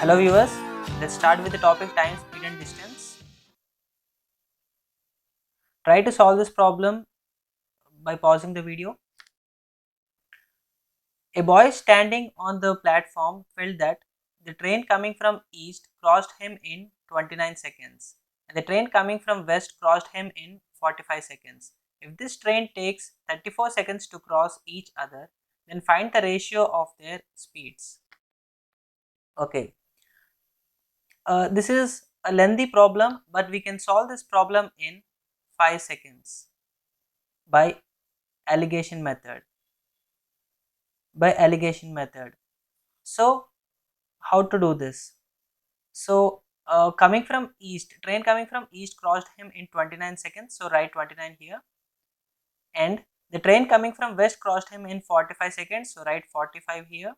Hello viewers, let's start with the topic time, speed and distance. Try to solve this problem by pausing the video. A boy standing on the platform felt that the train coming from east crossed him in 29 seconds and the train coming from west crossed him in 45 seconds. If this train takes 34 seconds to cross each other, then find the ratio of their speeds. Okay, this is a lengthy problem, but we can solve this problem in 5 seconds by alligation method. So how to do this? So coming from east, train coming from east crossed him in 29 seconds, so write 29 here, and the train coming from west crossed him in 45 seconds, so write 45 here.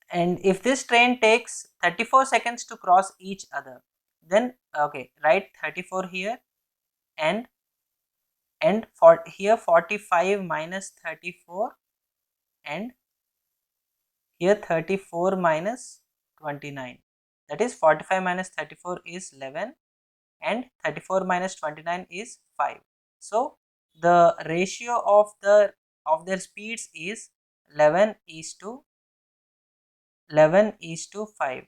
And if this train takes 34 seconds to cross each other, then okay, write 34 here, and for here 45 minus 34, and here 34 minus 29, that is 45 minus 34 is 11 and 34 minus 29 is 5. So the ratio of their speeds is 11 is to 5.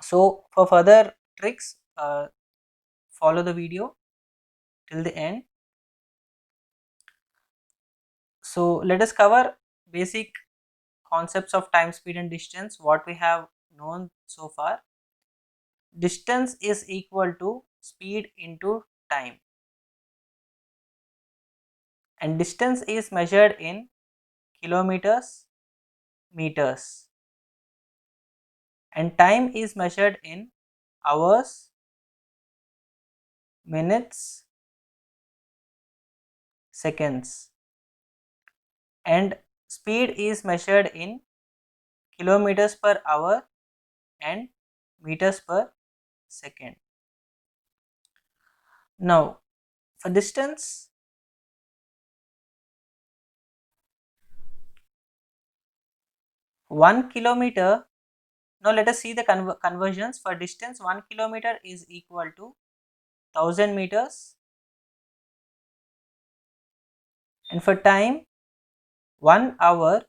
So for further tricks, follow the video till the end. So let us cover basic concepts of time, speed and distance, what we have known so far. Distance is equal to speed into time, and distance is measured in kilometers, meters, and time is measured in hours, minutes, seconds, and speed is measured in kilometers per hour and meters per second. Now for distance, 1 kilometer. Now let us see the conversions. For distance, 1 kilometer is equal to 1000 meters, and for time, 1 hour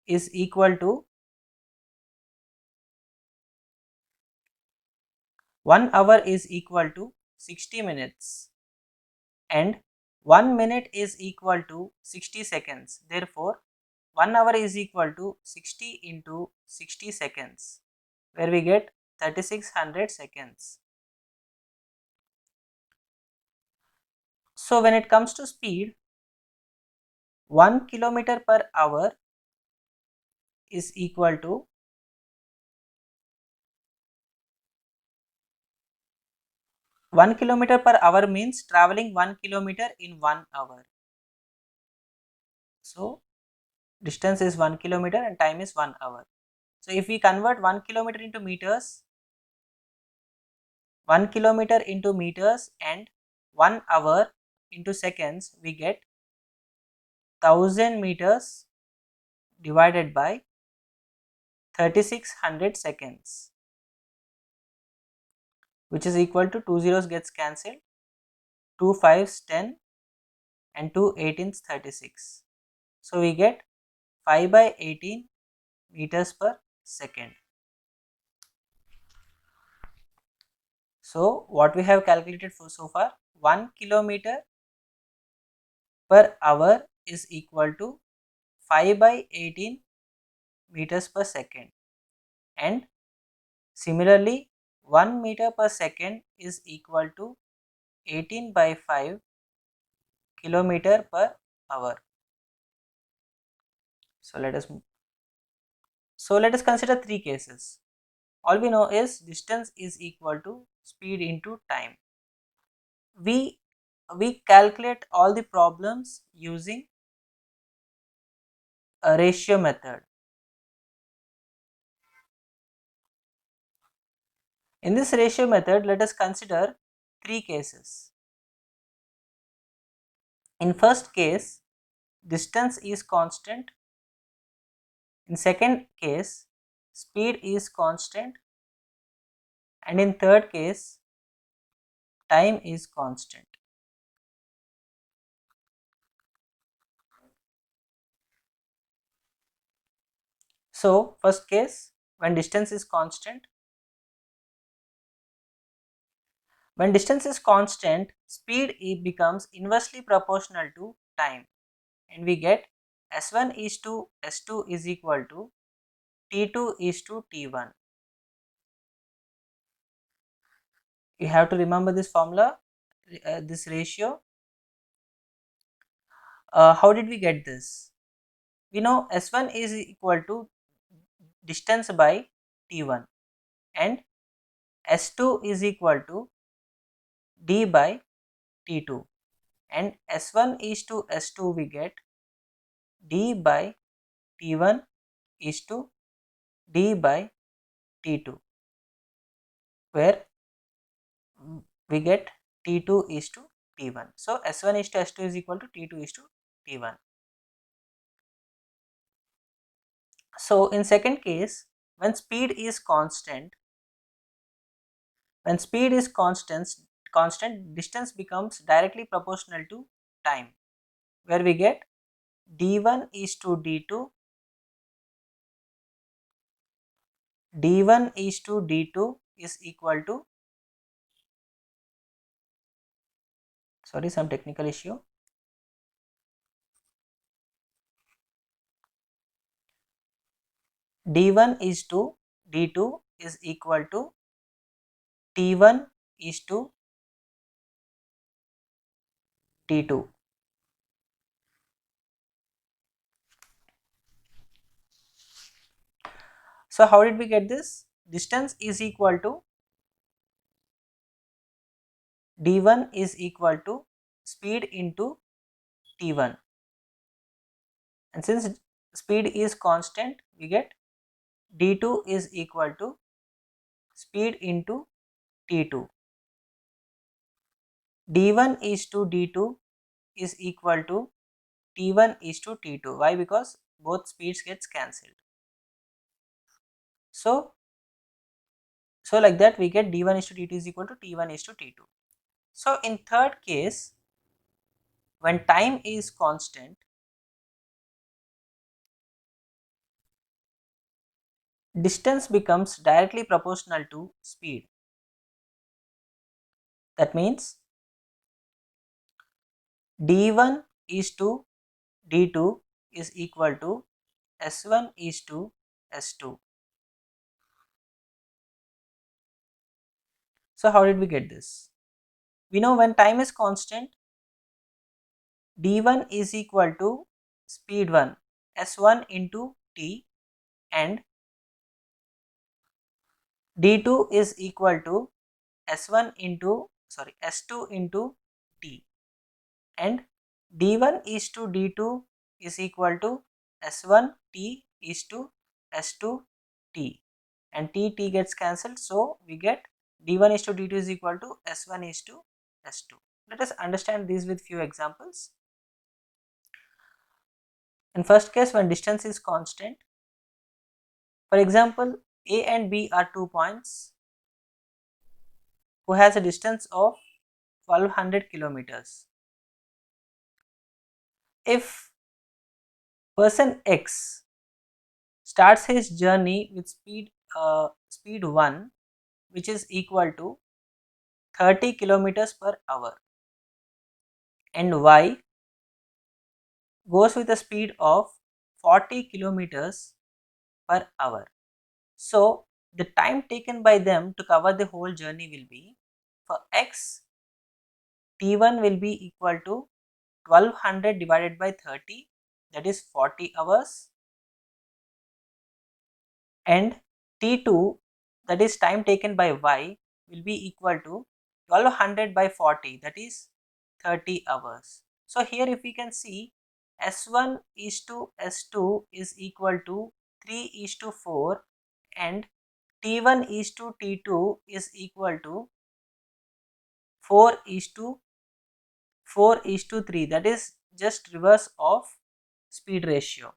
is equal to 60 minutes, and 1 minute is equal to 60 seconds. Therefore 1 hour is equal to 60 into 60 seconds, where we get 3600 seconds. So when it comes to speed, 1 kilometer per hour is equal to 1 kilometer per hour means traveling 1 kilometer in 1 hour. So distance is 1 kilometer and time is 1 hour. So if we convert 1 kilometer into meters, 1 kilometer into meters and 1 hour into seconds, we get 1000 meters divided by 3600 seconds, which is equal to 2 zeros gets cancelled, 2 5s 10 and 2 18s 36. So we get 5 by 18 meters per second. So what we have calculated for so far, 1 kilometer per hour is equal to 5 by 18 meters per second, and similarly 1 meter per second is equal to 18 by 5 kilometer per hour. So let us consider three cases. All we know is distance is equal to speed into time. We calculate all the problems using a ratio method. In this ratio method, let us consider three cases. In first case, distance is constant In second case, speed is constant, and in third case, time is constant. So first case, when distance is constant, speed becomes inversely proportional to time, and we get S1 is to S2 is equal to T2 is to T1. You have to remember this formula, this ratio. How did we get this? We know S1 is equal to distance by T1 and S2 is equal to D by T2, and S1 is to S2 we get D by T1 is to D by T2, where we get T2 is to T1. So S1 is to S2 is equal to T2 is to T1. So in second case, when speed is constant, distance becomes directly proportional to time, where we get D1 is to D2, D1 is to D2 is equal to, sorry, some technical issue. D1 is to D2 is equal to T1 is to T2. So how did we get this? Distance is equal to D1 is equal to speed into T1, and since speed is constant, we get D2 is equal to speed into T2. D1 is to D2 is equal to T1 is to T2. Why? Because both speeds gets cancelled. So like that we get D1 is to D2 is equal to T1 is to T2. So in third case, when time is constant, distance becomes directly proportional to speed. That means D1 is to D2 is equal to S1 is to S2. So how did we get this? We know when time is constant, D1 is equal to speed 1 S1 into T, and D2 is equal to S2 into T, and D1 is to D2 is equal to S1 T is to S2 T, and T gets cancelled, so we get D1 is to D2 is equal to S1 is to S2. Let us understand these with few examples. In first case, when distance is constant, for example, A and B are 2 points who has a distance of 1200 kilometers. If person X starts his journey with speed 1, which is equal to 30 kilometers per hour, and Y goes with a speed of 40 kilometers per hour. So the time taken by them to cover the whole journey will be, for X, T1 will be equal to 1200 divided by 30, that is 40 hours, and T2, that is time taken by Y, will be equal to 1200 by 40, that is 30 hours. So here if we can see, S1 is to S2 is equal to 3 is to 4, and T1 is to T2 is equal to 4 is to 3, that is just reverse of speed ratio.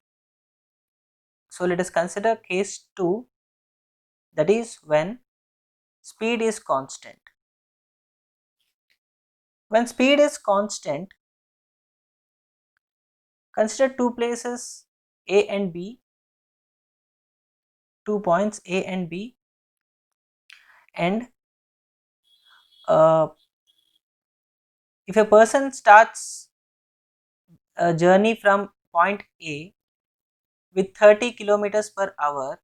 So let us consider case 2, that is when speed is constant. When speed is constant, consider two places A and B, 2 points A and B, and if a person starts a journey from point A with 30 kilometers per hour,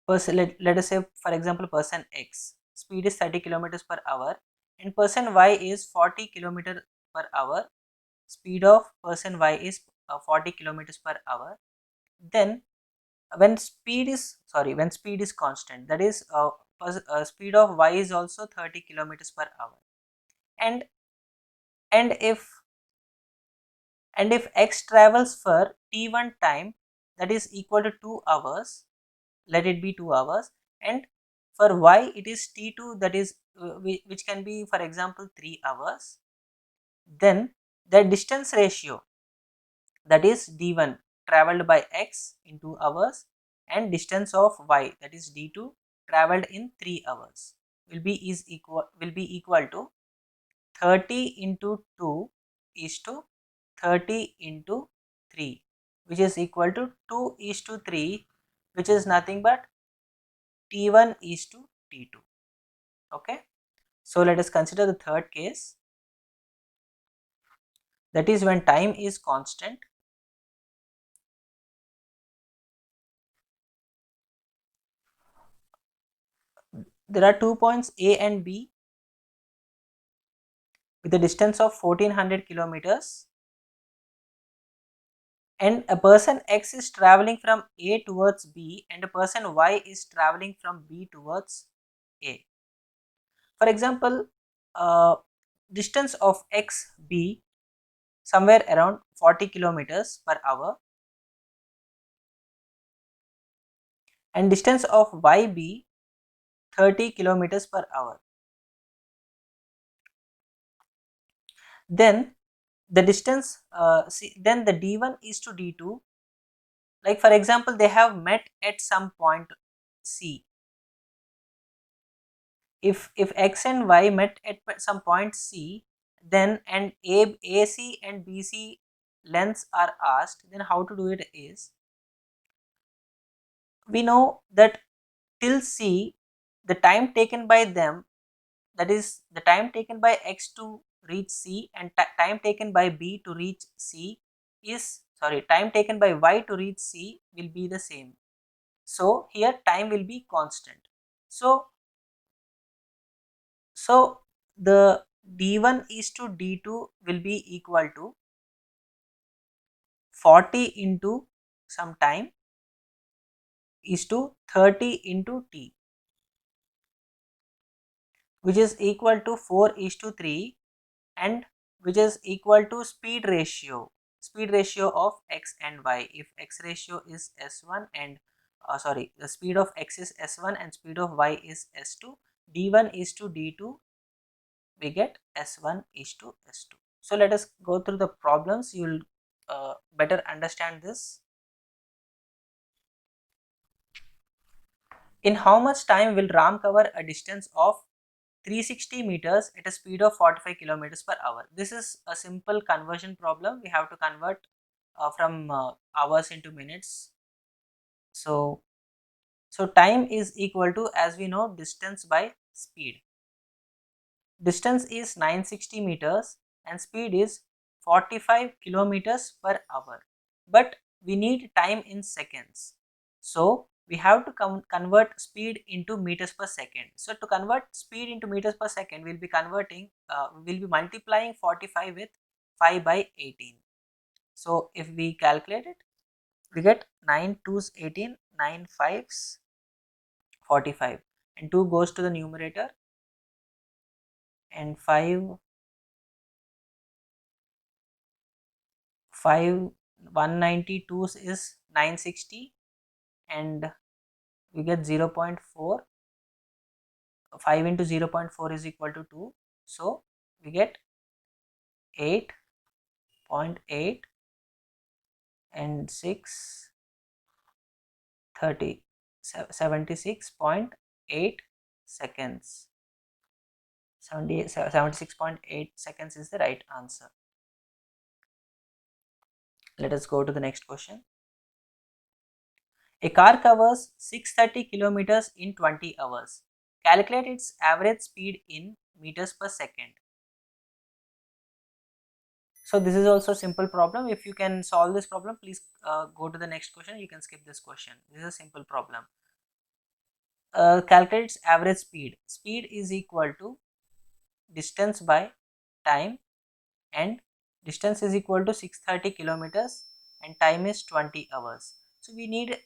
let us say for example person X speed is 30 kilometers per hour and person Y is 40 kilometers per hour, speed of person Y is 40 kilometers per hour. Then when speed is constant, that is speed of Y is also 30 kilometers per hour, and and if X travels for t1 time, that is equal to 2 hours, let it be 2 hours, and for Y it is t2, that is which can be for example 3 hours, then the distance ratio, that is d1 traveled by X in 2 hours and distance of Y, that is d2 traveled in 3 hours, will be equal to 30 into 2 is to 30 into 3, which is equal to 2 is to 3, which is nothing but t1 is to t2. Okay, so let us consider the third case, that is when time is constant. There are 2 points A and B with a distance of 1400 kilometers, and a person X is traveling from A towards B and a person Y is traveling from B towards A. For example, distance of XB somewhere around 40 kilometers per hour and distance of YB 30 kilometers per hour. Then the distance, then the D1 is to D2. Like for example, they have met at some point C. If X and Y met at some point C, then and AC and BC lengths are asked, then how to do it is, we know that till C, the time taken by them, that is the time taken by X to reach C and time taken by B to reach C is, time taken by Y to reach C will be the same. So here time will be constant. So the D1 is to D2 will be equal to 40 into some time is to 30 into T, which is equal to 4 is to 3, and which is equal to speed ratio of X and Y. If X ratio is S1 and the speed of X is S1 and speed of Y is S2, D1 is to D2, we get S1 is to S2. So let us go through the problems, you will better understand this. In how much time will Ram cover a distance of 360 meters at a speed of 45 kilometers per hour? This is a simple conversion problem. We have to convert from hours into minutes. So time is equal to, as we know, distance by speed. Distance is 960 meters and speed is 45 kilometers per hour. But we need time in seconds. So we have to convert speed into meters per second. So to convert speed into meters per second, we'll be multiplying 45 with 5 by 18. So if we calculate it, we get 9 2s 18, 9 5s 45, and 2 goes to the numerator, and 5 192 is 960, and we get 0.4. 5 into 0.4 is equal to 2, so we get 8.8, and 6 30 76.8 seconds. 76.8 seconds is the right answer. Let us go to the next question. A car covers 630 kilometers in 20 hours. Calculate its average speed in meters per second. So this is also a simple problem. If you can solve this problem, please go to the next question. You can skip this question. This is a simple problem. Calculate its average speed. Speed is equal to distance by time, and distance is equal to 630 kilometers and time is 20 hours. So we need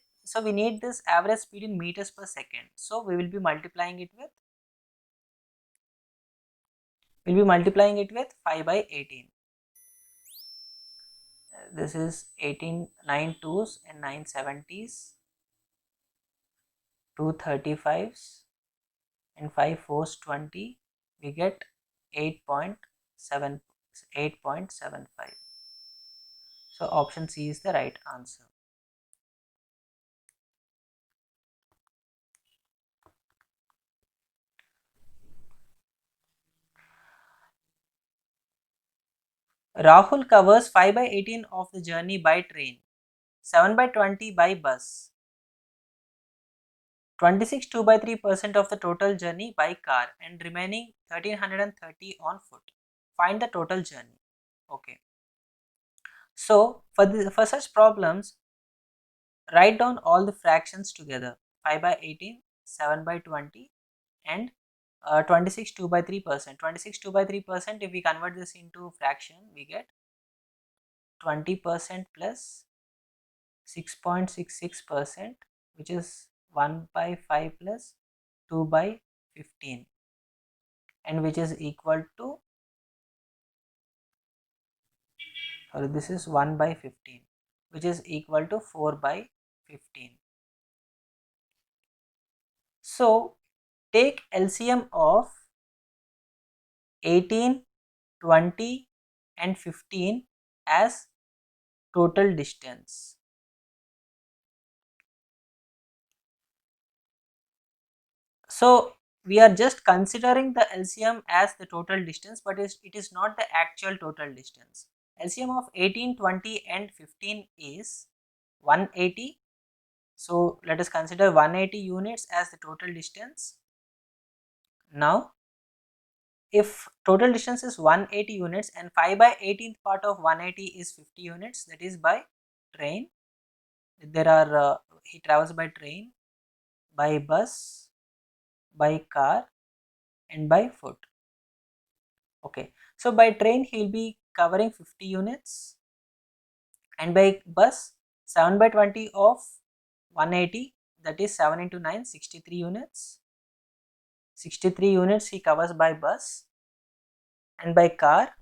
this average speed in meters per second. So we will be multiplying it with 5 by 18. This is 18, 9 2s and 9 70s, 2 35s and 5 4s 20. We get 8.75. So option C is the right answer. Rahul covers 5 by 18 of the journey by train, 7 by 20 by bus, 26 2 by 3% of the total journey by car, and remaining 1330 on foot. Find the total journey. Okay. So for such problems, write down all the fractions together: 5 by 18, 7 by 20 and 26 2 by 3%. 26 2 by 3%, if we convert this into fraction, we get 20% plus 6.66%, which is 1 by 5 plus 2 by 15, and which is equal to, sorry, this is 1 by 15, which is equal to 4 by 15. So take LCM of 18, 20 and 15 as total distance. So we are just considering the LCM as the total distance, but it is not the actual total distance. LCM of 18, 20 and 15 is 180. So let us consider 180 units as the total distance. Now if total distance is 180 units and 5 by 18th part of 180 is 50 units, that is by train. There are he travels by train, by bus, by car and by foot. Okay, so by train he will be covering 50 units, and by bus 7 by 20 of 180, that is 7 into 9, 63 units. 63 units he covers by bus, and by car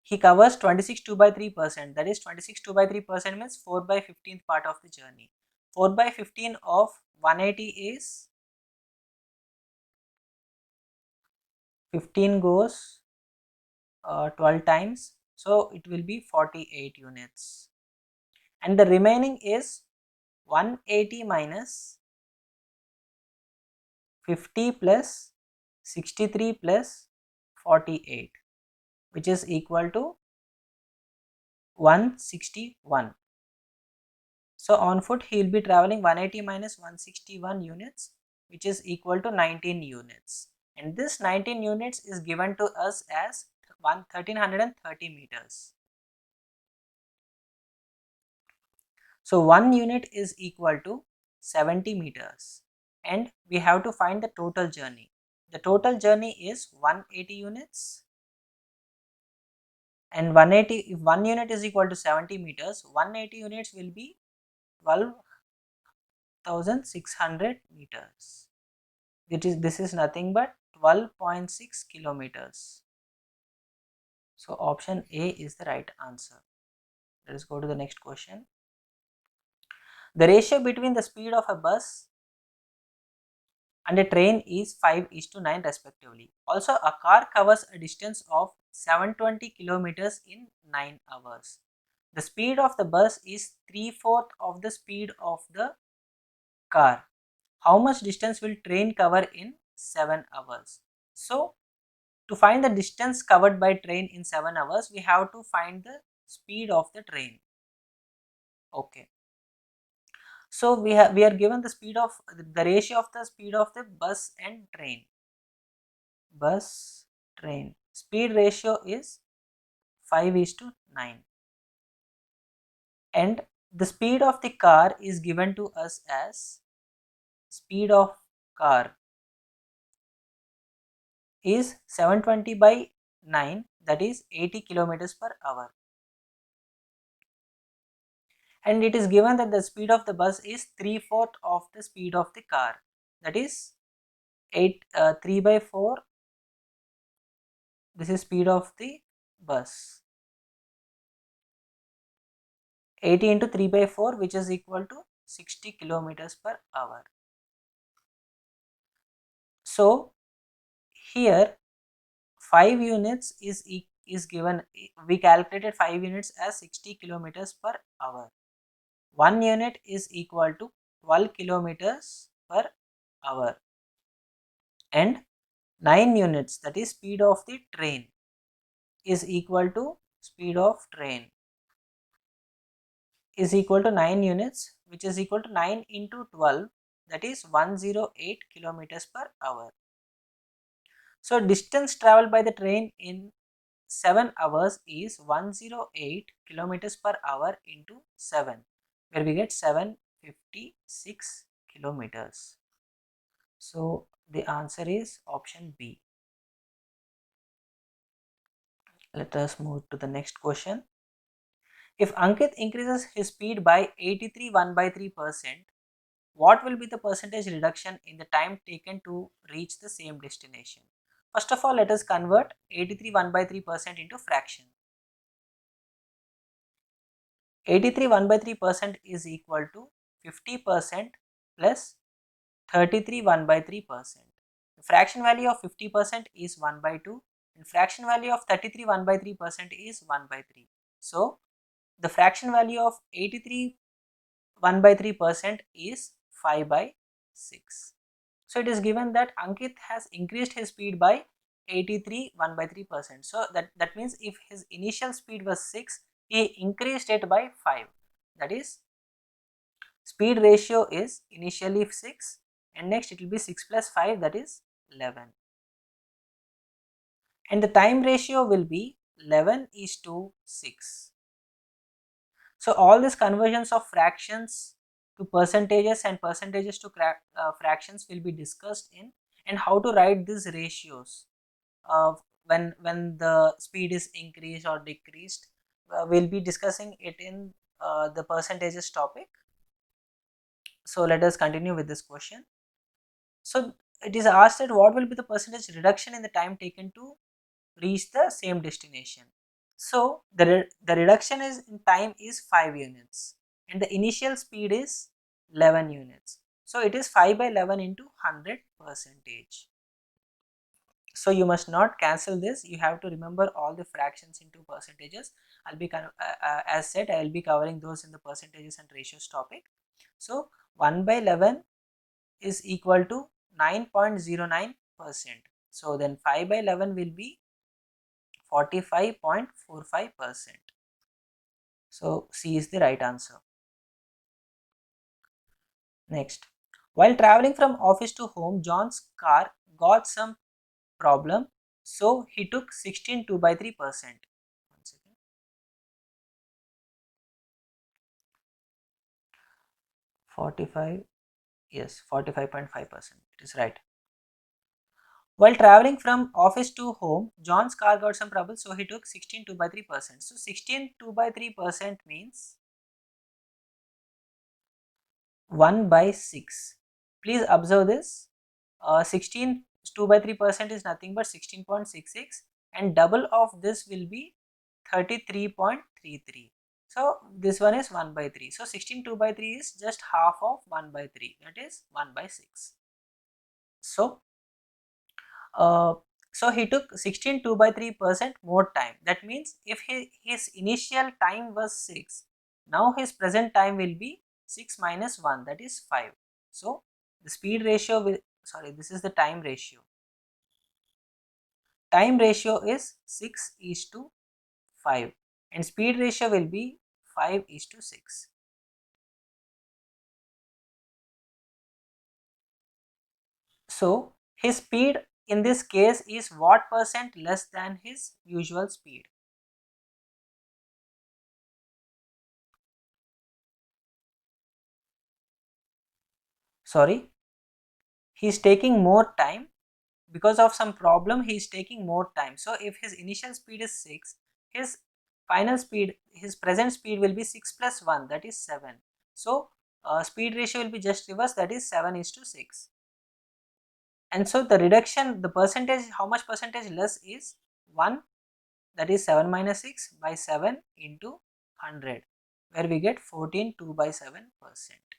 he covers 26 2 by 3%, that is 26 2 by 3% means 4 by 15th part of the journey. 4 by 15 of 180 is 15 goes 12 times, so it will be 48 units, and the remaining is 180 minus 50 plus 63 plus 48, which is equal to 161. So on foot he will be traveling 180 minus 161 units, which is equal to 19 units, and this 19 units is given to us as 1330 meters. So 1 unit is equal to 70 meters, and we have to find the total journey. The total journey is 180 units, and 180, if 1 unit is equal to 70 meters, 180 units will be 12,600 meters. This is nothing but 12.6 kilometers. So option A is the right answer. Let us go to the next question. The ratio between the speed of a bus and a train is 5:9 respectively. Also, a car covers a distance of 720 kilometers in 9 hours. the speed of the bus is 3/4 of the speed of the car. How much distance will train cover in 7 hours? So to find the distance covered by train in 7 hours, we have to find the speed of the train. Okay. So we are given the speed of the ratio of the speed of the bus and train. Bus, train. Speed ratio is 5:9. And the speed of the car is given to us as speed of car is 720 by 9, that is 80 kilometers per hour. And it is given that the speed of the bus is 3/4 of the speed of the car, that is 3 by 4. This is speed of the bus. 80 into 3 by 4, which is equal to 60 kilometers per hour. So here 5 units is given. We calculated 5 units as 60 kilometers per hour. 1 unit is equal to 12 kilometers per hour, and 9 units, that is speed of the train, is equal to speed of train is equal to 9 units, which is equal to 9 into 12, that is 108 kilometers per hour. So distance traveled by the train in 7 hours is 108 kilometers per hour into 7, where we get 756 kilometers. So the answer is option B. Let us move to the next question. If Ankit increases his speed by 83 1/3%, what will be the percentage reduction in the time taken to reach the same destination? First of all, let us convert 83 1/3% into fraction. 83 1/3% is equal to 50% plus 33 1/3%. The fraction value of 50% is 1/2, and fraction value of 33 1/3% is 1/3. So the fraction value of 83 1/3% is 5/6. So it is given that Ankit has increased his speed by 83 1/3%. So that means if his initial speed was 6, he increased it by 5. That is, speed ratio is initially 6, and next it will be 6 plus 5, that is 11. And the time ratio will be 11:6. So all these conversions of fractions to percentages and percentages to fractions will be discussed in, and how to write these ratios when the speed is increased or decreased. We'll be discussing it in the percentages topic. So let us continue with this question. So it is asked that what will be the percentage reduction in the time taken to reach the same destination. So the reduction is in time is 5 units, and the initial speed is 11 units. So it is 5 by 11 into 100%. So you must not cancel this. You have to remember all the fractions into percentages. I'll be as said, I will be covering those in the percentages and ratios topic. So 1 by 11 is equal to 9.09%. So then 5 by 11 will be 45.45%. So C is the right answer. Next, while traveling from office to home, John's car got some problem, so he took 16 2/3%. 45, yes, 45.5%. It is right. While traveling from office to home, John's car got some trouble, so he took 16 2/3%. So 16 2/3% means 1/6. Please observe this. 16 2/3% is nothing but 16.66, and double of this will be 33.33. So this one is 1/3. So 16 2/3 is just half of 1/3, that is 1/6. So So he took 16 2/3% more time. That means if his initial time was 6, now his present time will be 6 minus 1, that is 5. So the speed ratio will, sorry, this is the time ratio. Time ratio is 6 is to 5 and speed ratio will be 5 is to 6. So his speed in this case is what percent less than his usual speed? Sorry, he is taking more time because of some problem. He is taking more time. So if his initial speed is 6, his final speed, his present speed will be 6 plus 1, that is 7. So speed ratio will be just reverse, that is 7 is to 6. And so the reduction, the percentage, how much percentage less is 1, that is 7 minus 6 by 7 into 100, where we get 14 2/7%.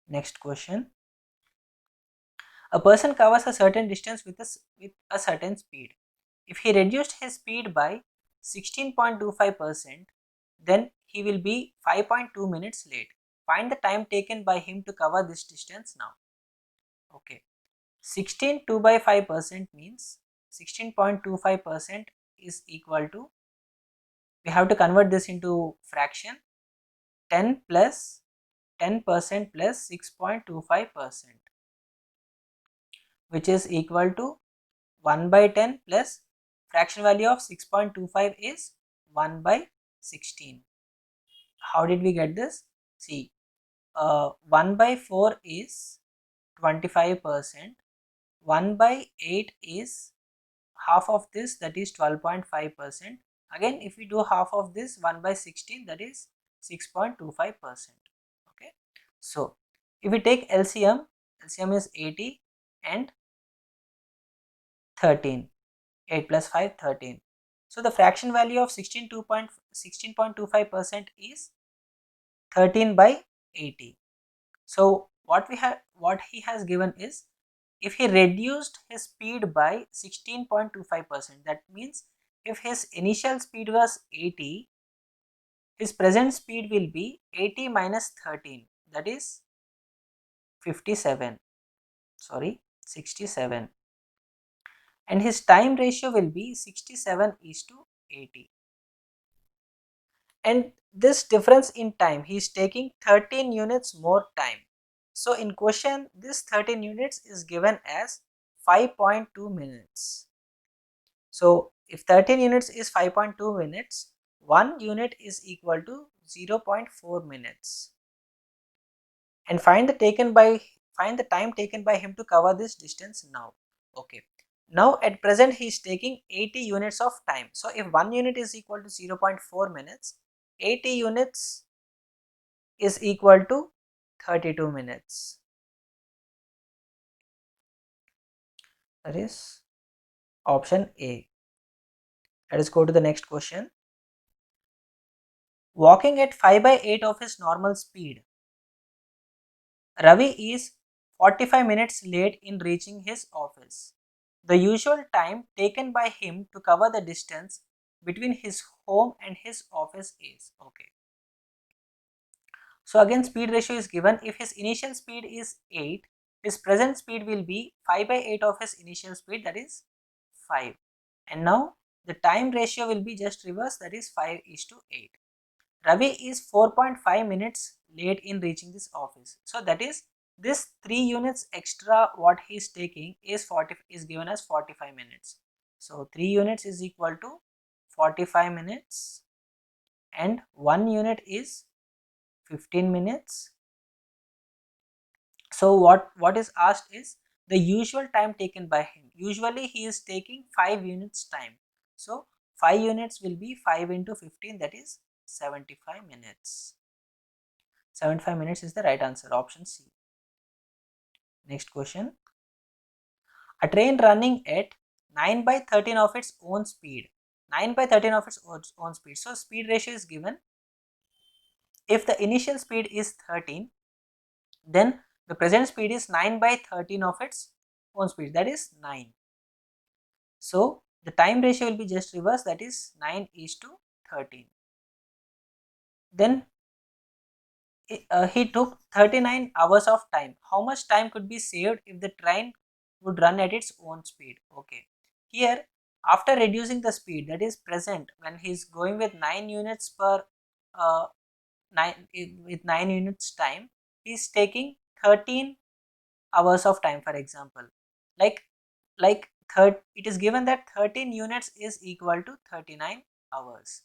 Next question. A person covers a certain distance with a certain speed. If he reduced his speed by 16.25%, then he will be 5.2 minutes late. Find the time taken by him to cover this distance now. Okay. 16 2/5% means 16.25% is equal to, we have to convert this into fraction, 10 plus 10% plus 6.25%, which is equal to 1 by 10 plus fraction value of 6.25 is 1 by 16. How did we get this? See, 1 by 4 is 25%, 1 by 8 is half of this, that is 12.5%. Again, if we do half of this, 1 by 16, that is 6.25%. Okay. So if we take LCM, LCM is 80 and 13. 8 plus 5, 13. So the fraction value of 16.25% is 13 by 80. So what he has given is, if he reduced his speed by 16.25%, that means if his initial speed was 80, his present speed will be 80 minus 13, that is 57, sorry, 67, and his time ratio will be 67 is to 80. And this difference in time, he is taking 13 units more time. So in question, this 13 units is given as 5.2 minutes. So if 13 units is 5.2 minutes, 1 unit is equal to 0.4 minutes. And find the time taken by him to cover this distance now. Okay. Now at present he is taking 80 units of time. So if 1 unit is equal to 0.4 minutes, 80 units is equal to 32 minutes. That is option A. Let us go to the next question. Walking at 5 by 8 of his normal speed, Ravi is 45 minutes late in reaching his office. The usual time taken by him to cover the distance between his home and his office is, okay. So again, speed ratio is given. If his initial speed is 8, his present speed will be 5 by 8 of his initial speed, that is 5. And now the time ratio will be just reverse, that is 5 is to 8. Ravi is 4.5 minutes late in reaching this office. So that is, this 3 units extra what he is taking is given as 45 minutes. So 3 units is equal to 45 minutes and 1 unit is 15 minutes. So what is asked is the usual time taken by him. Usually he is taking 5 units time. So 5 units will be 5 into 15, that is 75 minutes. 75 minutes is the right answer, option C. Next question. A train running at 9 by 13 of its own speed. 9 by 13 of its own speed. So speed ratio is given. If the initial speed is 13, then the present speed is 9 by 13 of its own speed, that is 9. So the time ratio will be just reverse, that is 9:13. Then he took 39 hours of time. How much time could be saved if the train would run at its own speed? Okay. Here, after reducing the speed that is present when he is going with 9 units per uh, 9 units time, he is taking 13 hours of time, for example. Like it is given that 13 units is equal to 39 hours.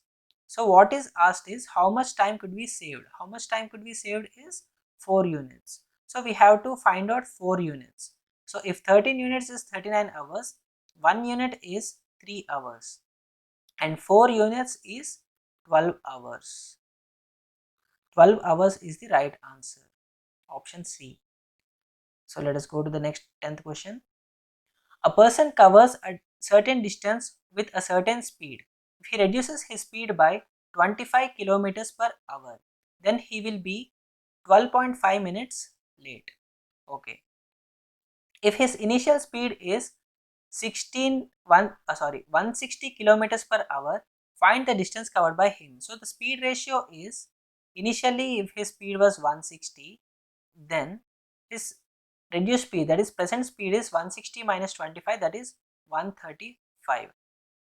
So what is asked is how much time could be saved. How much time could be saved is 4 units. So we have to find out 4 units. So if 13 units is 39 hours, 1 unit is 3 hours and 4 units is 12 hours. 12 hours is the right answer. Option C. So let us go to the next 10th question. A person covers a certain distance with a certain speed. If he reduces his speed by 25 kilometers per hour, then he will be 12.5 minutes late. Okay. If his initial speed is 160 kilometers per hour, find the distance covered by him. So the speed ratio is, initially if his speed was 160, then his reduced speed, that is present speed, is 160 minus 25, that is 135.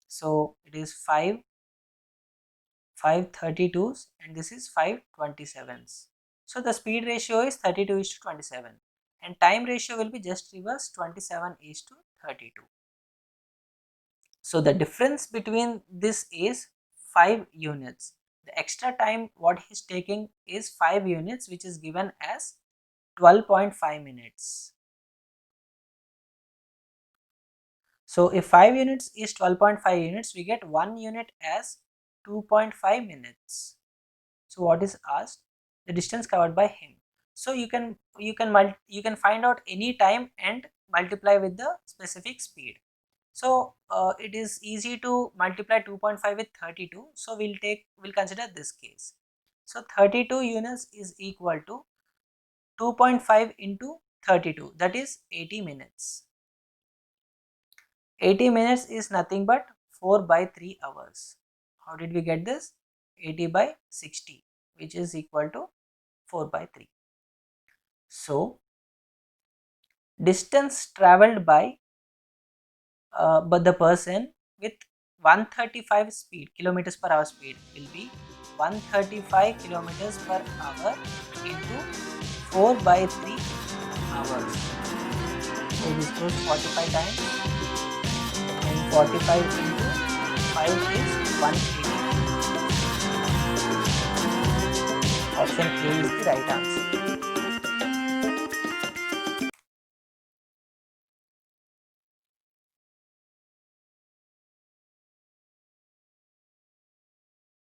So it is 532s and this is 527s. So the speed ratio is 32:27 and time ratio will be just reverse, 27:32. So the difference between this is 5 units. The extra time what he is taking is 5 units, which is given as 12.5 minutes. So if 5 units is 12.5 units, we get 1 unit as 2.5 minutes. So what is asked? The distance covered by him. So you can find out any time and multiply with the specific speed. So it is easy to multiply 2.5 with 32. So we'll consider this case. So 32 units is equal to 2.5 into 32, that is 80 minutes. 80 minutes is nothing but 4 by 3 hours. How did we get this? 80 by 60, which is equal to 4 by 3. So distance traveled by but the person with 135 kilometers per hour speed will be 135 kilometers per hour into 4 by 3 hours. So this goes 45 times and 45 into 5 is 180. Option A is the right answer.